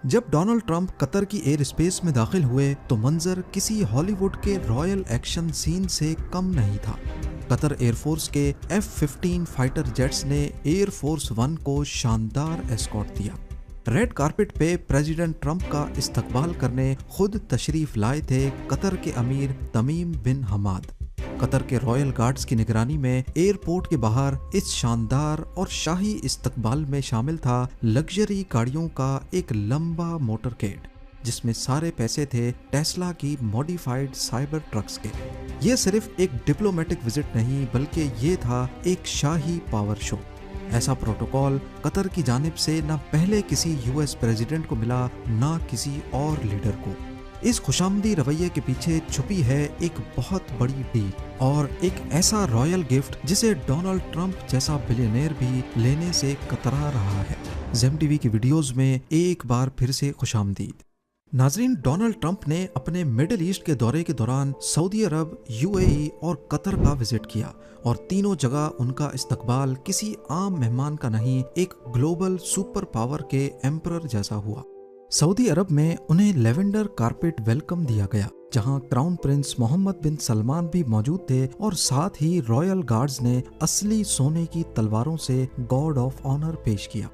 جب Donald Trump قطر کی air space میں داخل ہوئے تو منظر کسی ہالی ووڈ کے رائل ایکشن سین سے کم نہیں تھا۔ قطر ایئر فورس کے F-15 فائٹر جیٹس نے ایئر فورس ون کو شاندار ایسکارٹ دیا۔ ریڈ کارپٹ پہ پریزیڈنٹ ٹرمپ کا استقبال کرنے خود تشریف لائے تھے قطر کے امیر تمیم بن حماد۔ قطر کے رائل گارڈز کی نگرانی میں ایئرپورٹ کے باہر اس شاندار اور شاہی استقبال میں شامل تھا لگژری گاڑیوں کا ایک لمبا موٹرکیڈ، جس میں سارے پیسے تھے ٹیسلا کی موڈیفائڈ سائبر ٹرکس کے۔ یہ صرف ایک ڈپلومیٹک وزٹ نہیں بلکہ یہ تھا ایک شاہی پاور شو۔ ایسا پروٹوکول قطر کی جانب سے نہ پہلے کسی US پریزیڈنٹ کو ملا نہ کسی اور لیڈر کو۔ اس خوشامدی رویے کے پیچھے چھپی ہے ایک بہت بڑی ڈیل اور ایک ایسا رائل گفٹ جسے ڈونلڈ ٹرمپ جیسا بلینئر بھی لینے سے کترا رہا ہے۔ زیم ٹی وی کی ویڈیوز میں ایک بار پھر سے خوشامدید۔ ناظرین، ڈونلڈ ٹرمپ نے اپنے مڈل ایسٹ کے دورے کے دوران سعودی عرب، UAE اور قطر کا وزٹ کیا اور تینوں جگہ ان کا استقبال کسی عام مہمان کا نہیں، ایک گلوبل سپر پاور کے ایمپرر جیسا ہوا۔ سعودی عرب میں انہیں لیونڈر کارپٹ ویلکم دیا گیا، جہاں کراؤن پرنس محمد بن سلمان بھی موجود تھے اور ساتھ ہی رائل گارڈز نے اصلی سونے کی تلواروں سے گارڈ آف آنر پیش کیا۔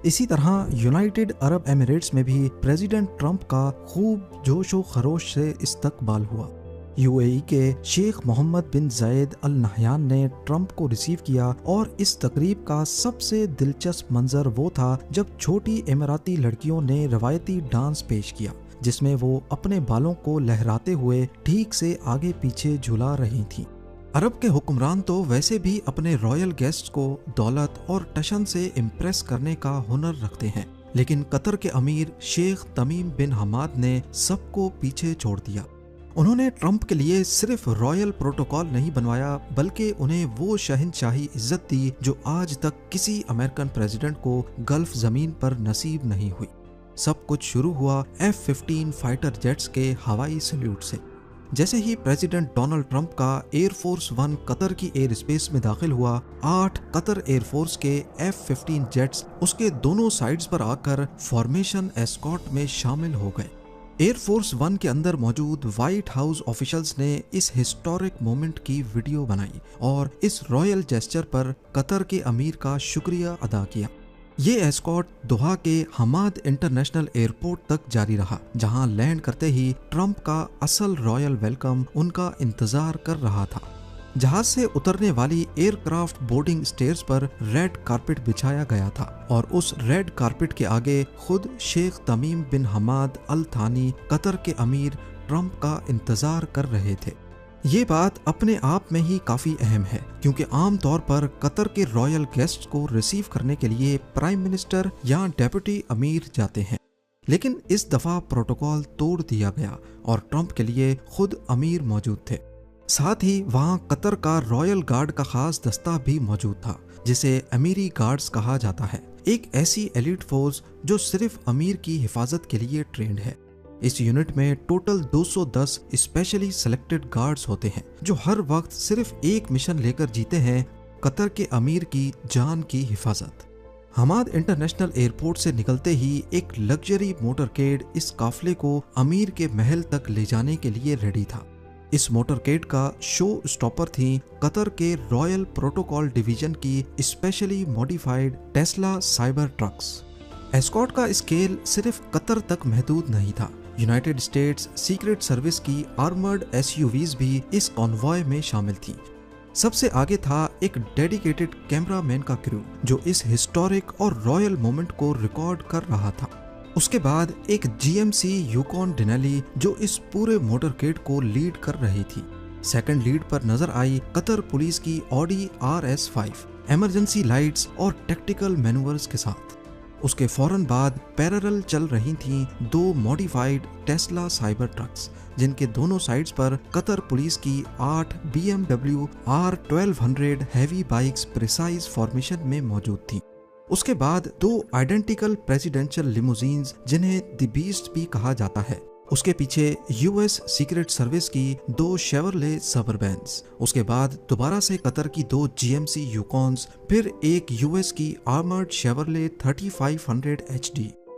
اسی طرح یونائٹڈ عرب ایمریٹس میں بھی پریزیڈنٹ ٹرمپ کا خوب جوش و خروش سے استقبال ہوا۔ UAE کے شیخ محمد بن زائد ال نہیان نے ٹرمپ کو ریسیو کیا اور اس تقریب کا سب سے دلچسپ منظر وہ تھا جب چھوٹی اماراتی لڑکیوں نے روایتی ڈانس پیش کیا، جس میں وہ اپنے بالوں کو لہراتے ہوئے ٹھیک سے آگے پیچھے جھلا رہی تھیں۔ عرب کے حکمران تو ویسے بھی اپنے رائل گیسٹ کو دولت اور ٹشن سے امپریس کرنے کا ہنر رکھتے ہیں، لیکن قطر کے امیر شیخ تمیم بن حماد نے سب کو پیچھے چھوڑ دیا۔ انہوں نے ٹرمپ کے لیے صرف رائل پروٹوکول نہیں بنوایا بلکہ انہیں وہ شہنشاہی عزت دی جو آج تک کسی امریکن پریزیڈنٹ کو گلف زمین پر نصیب نہیں ہوئی۔ سب کچھ شروع ہوا F-15 فائٹر جیٹس کے ہوائی سلیوٹ سے۔ جیسے ہی پریزیڈنٹ ڈونلڈ ٹرمپ کا ایئر فورس ون قطر کی ایئر اسپیس میں داخل ہوا، 8 قطر ایئر فورس کے F-15 جیٹس اس کے دونوں سائڈز پر آ کر فارمیشن ایسکارٹ میں شامل ہو گئے۔ ایئر فورس ون کے اندر موجود وائٹ ہاؤس آفیشلز نے اس ہسٹورک مومنٹ کی ویڈیو بنائی اور اس رائل جیسچر پر قطر کے امیر کا شکریہ ادا کیا۔ یہ ایسکارٹ دوحہ کے حماد انٹرنیشنل ایئرپورٹ تک جاری رہا، جہاں لینڈ کرتے ہی ٹرمپ کا اصل رائل ویلکم ان کا انتظار کر رہا تھا۔ جہاز سے اترنے والی ایئر کرافٹ بورڈنگ سٹیئرز پر ریڈ کارپٹ بچھایا گیا تھا اور اس ریڈ کارپٹ کے آگے خود شیخ تمیم بن حماد ال تھانی قطر کے امیر ٹرمپ کا انتظار کر رہے تھے۔ یہ بات اپنے آپ میں ہی کافی اہم ہے کیونکہ عام طور پر قطر کے رائل گیسٹ کو ریسیو کرنے کے لیے پرائم منسٹر یا ڈیپٹی امیر جاتے ہیں، لیکن اس دفعہ پروٹوکول توڑ دیا گیا اور ٹرمپ کے لیے خود امیر موجود تھے۔ ساتھ ہی وہاں قطر کا رائل گارڈ کا خاص دستہ بھی موجود تھا، جسے امیری گارڈز کہا جاتا ہے، ایک ایسی ایلیٹ فورس جو صرف امیر کی حفاظت کے لیے ٹرینڈ ہے۔ اس یونٹ میں ٹوٹل 210 اسپیشلی سلیکٹڈ گارڈز ہوتے ہیں جو ہر وقت صرف ایک مشن لے کر جیتے ہیں، قطر کے امیر کی جان کی حفاظت۔ حماد انٹرنیشنل ایئرپورٹ سے نکلتے ہی ایک لگژری موٹرکیڈ اس قافلے کو امیر کے محل تک لے جانے کے لیے ریڈی تھا۔ اس موٹرکیڈ کا شو اسٹاپر تھیں قطر کے رائل پروٹوکول ڈویژن کی specially modified Tesla Cybertrucks. Escort کا اسکیل صرف قطر تک محدود نہیں تھا، یونائٹڈ اسٹیٹس سیکرٹ سروس کی آرمرڈ SUVs بھی اس کانوائے میں شامل تھیں۔ سب سے آگے تھا ایک ڈیڈیکیٹڈ کیمرہ مین کا کرو جو اس ہسٹورک اور رائل مومنٹ کو ریکارڈ کر رہا تھا۔ اس کے بعد ایک GMC یوکون ڈینیلی جو اس پورے موٹرکیڈ کو لیڈ کر رہی تھی۔ سیکنڈ لیڈ پر نظر آئی قطر پولیس کی آڈی RS5 ایمرجنسی لائٹس اور ٹیکٹیکل مینورز کے ساتھ۔ اس کے فوراً بعد پیرالل چل رہی تھیں 2 موڈیفائڈ ٹیسلا سائبر ٹرکس، جن کے دونوں سائڈز پر قطر پولیس کی 8 BMW R1200 heavy bikes precise formation میں موجود تھیں۔ اس کے بعد 2 آئیڈینٹیکل پریزیڈنشل لیموزینز جنہیں دی بیسٹ بھی کہا جاتا ہے۔ اس کے پیچھے US سیکرٹ سروس کی 2 شیورلے سبربینز، اس کے بعد دوبارہ سے قطر کی 2 GMC یوکونز، پھر ایک US کی آرمرڈ شیورلے 3500 HD۔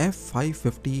F550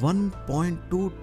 $1.2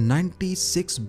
$96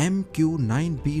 MQ-9B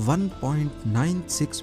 $1.96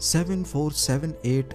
7478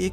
1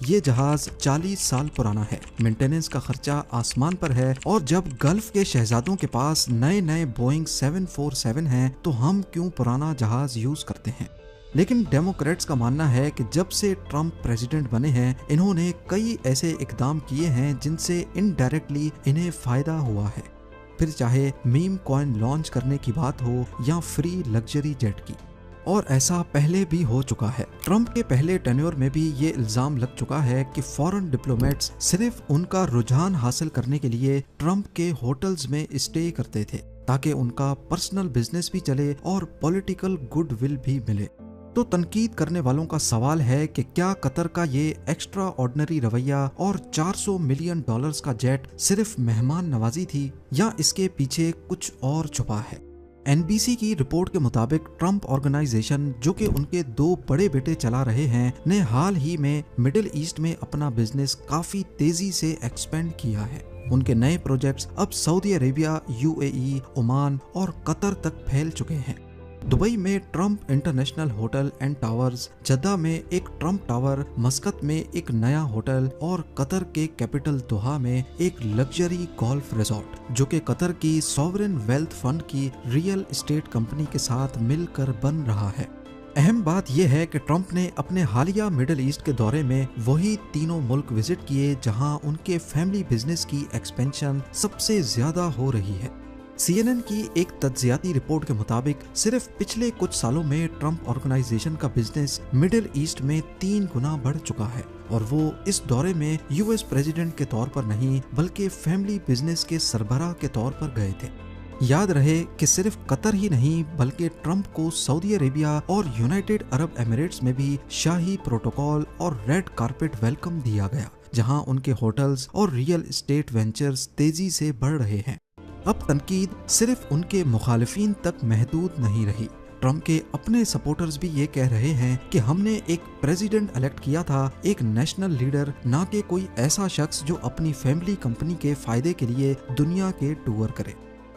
یہ جہاز 40 سال پرانا ہے، مینٹیننس کا خرچہ آسمان پر ہے، اور جب گلف کے شہزادوں کے پاس نئے بوئنگ 747 ہیں تو ہم کیوں پرانا جہاز یوز کرتے ہیں؟ لیکن ڈیموکریٹس کا ماننا ہے کہ جب سے ٹرمپ پریزیڈنٹ بنے ہیں انہوں نے کئی ایسے اقدام کیے ہیں جن سے انڈائریکٹلی انہیں فائدہ ہوا ہے، پھر چاہے میم کوائن لانچ کرنے کی بات ہو یا فری لگژری جیٹ کی۔ اور ایسا پہلے بھی ہو چکا ہے۔ ٹرمپ کے پہلے ٹینیور میں بھی یہ الزام لگ چکا ہے کہ فورن ڈپلومیٹس صرف ان کا رجحان حاصل کرنے کے لیے ٹرمپ کے ہوٹلز میں اسٹے کرتے تھے تاکہ ان کا پرسنل بزنس بھی چلے اور پولیٹیکل گڈ ول بھی ملے۔ تو تنقید کرنے والوں کا سوال ہے کہ کیا قطر کا یہ ایکسٹرا آرڈنری رویہ اور $400 ملین کا جیٹ صرف مہمان نوازی تھی یا اس کے پیچھے کچھ اور چھپا ہے؟ NBC کی رپورٹ کے مطابق ٹرمپ آرگنائزیشن، جو کہ ان کے 2 بڑے بیٹے چلا رہے ہیں، نے حال ہی میں مڈل ایسٹ میں اپنا بزنس کافی تیزی سے ایکسپینڈ کیا ہے۔ ان کے نئے پروجیکٹس اب سعودی عربیہ، UAE، عمان اور قطر تک پھیل چکے ہیں۔ دبئی میں Trump international hotel and towers, Jeddah میں ایک ٹرمپ ٹاور، مسقط میں ایک نیا ہوٹل اور قطر کے کیپٹل دوحہ میں ایک لگژری گولف ریزورٹ، جو کہ قطر کی سوورن ویلتھ فنڈ کی ریئل اسٹیٹ کمپنی کے ساتھ مل کر بن رہا ہے۔ اہم بات یہ ہے کہ ٹرمپ نے اپنے حالیہ مڈل ایسٹ کے دورے میں وہی تینوں ملک وزٹ کیے جہاں ان کے فیملی بزنس کی ایکسپینشن سب سے زیادہ ہو رہی ہے۔ CNN کی ایک تجزیاتی رپورٹ کے مطابق صرف پچھلے کچھ سالوں میں ٹرمپ آرگنائزیشن کا بزنس مڈل ایسٹ میں 3 گنا بڑھ چکا ہے، اور وہ اس دورے میں US پریزیڈنٹ کے طور پر نہیں بلکہ فیملی بزنس کے سربراہ کے طور پر گئے تھے۔ یاد رہے کہ صرف قطر ہی نہیں بلکہ ٹرمپ کو سعودی عربیہ اور یونائٹڈ عرب ایمریٹس میں بھی شاہی پروٹوکول اور ریڈ کارپیٹ ویلکم دیا گیا، جہاں ان کے ہوٹلز اور ریئل اسٹیٹ وینچرز تیزی سے بڑھ رہے ہیں۔ اب تنقید صرف ان کے مخالفین تک محدود نہیں رہی۔ ٹرمپ کے اپنے سپورٹرز بھی یہ کہہ رہے ہیں کہ ہم نے ایک پریزیڈنٹ الیکٹ کیا تھا، ایک نیشنل لیڈر، نہ کہ کوئی ایسا شخص جو اپنی فیملی کمپنی کے فائدے کے لیے دنیا کے ٹور کرے۔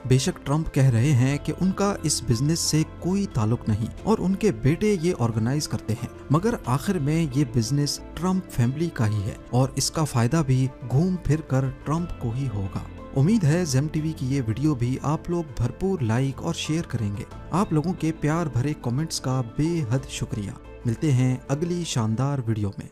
بے شک ٹرمپ کہہ رہے ہیں کہ ان کا اس بزنس سے کوئی تعلق نہیں اور ان کے بیٹے یہ آرگنائز کرتے ہیں، مگر آخر میں یہ بزنس ٹرمپ فیملی کا ہی ہے اور اس کا فائدہ بھی گھوم پھر کر ٹرمپ کو ہی ہوگا۔ امید ہے زیم ٹی وی کی یہ ویڈیو بھی آپ لوگ بھرپور لائک اور شیئر کریں گے۔ آپ لوگوں کے پیار بھرے کمنٹس کا بے حد شکریہ۔ ملتے ہیں اگلی شاندار ویڈیو میں۔